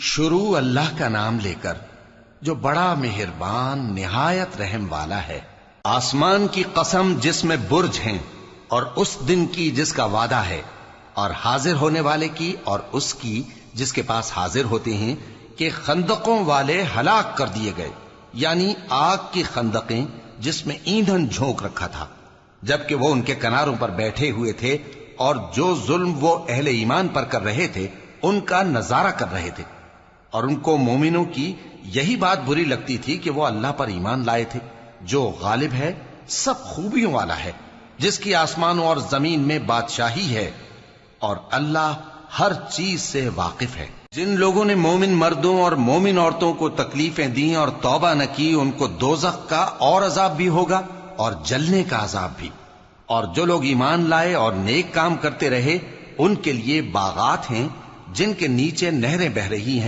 شروع اللہ کا نام لے کر جو بڑا مہربان نہایت رحم والا ہے۔ آسمان کی قسم جس میں برج ہیں، اور اس دن کی جس کا وعدہ ہے، اور حاضر ہونے والے کی اور اس کی جس کے پاس حاضر ہوتے ہیں، کہ خندقوں والے ہلاک کر دیے گئے، یعنی آگ کی خندقیں جس میں ایندھن جھونک رکھا تھا، جبکہ وہ ان کے کناروں پر بیٹھے ہوئے تھے، اور جو ظلم وہ اہل ایمان پر کر رہے تھے ان کا نظارہ کر رہے تھے، اور ان کو مومنوں کی یہی بات بری لگتی تھی کہ وہ اللہ پر ایمان لائے تھے، جو غالب ہے، سب خوبیوں والا ہے، جس کی آسمانوں اور زمین میں بادشاہی ہے، اور اللہ ہر چیز سے واقف ہے۔ جن لوگوں نے مومن مردوں اور مومن عورتوں کو تکلیفیں دیں اور توبہ نہ کی، ان کو دوزخ کا اور عذاب بھی ہوگا اور جلنے کا عذاب بھی، اور جو لوگ ایمان لائے اور نیک کام کرتے رہے ان کے لیے باغات ہیں جن کے نیچے نہریں بہ رہی ہیں۔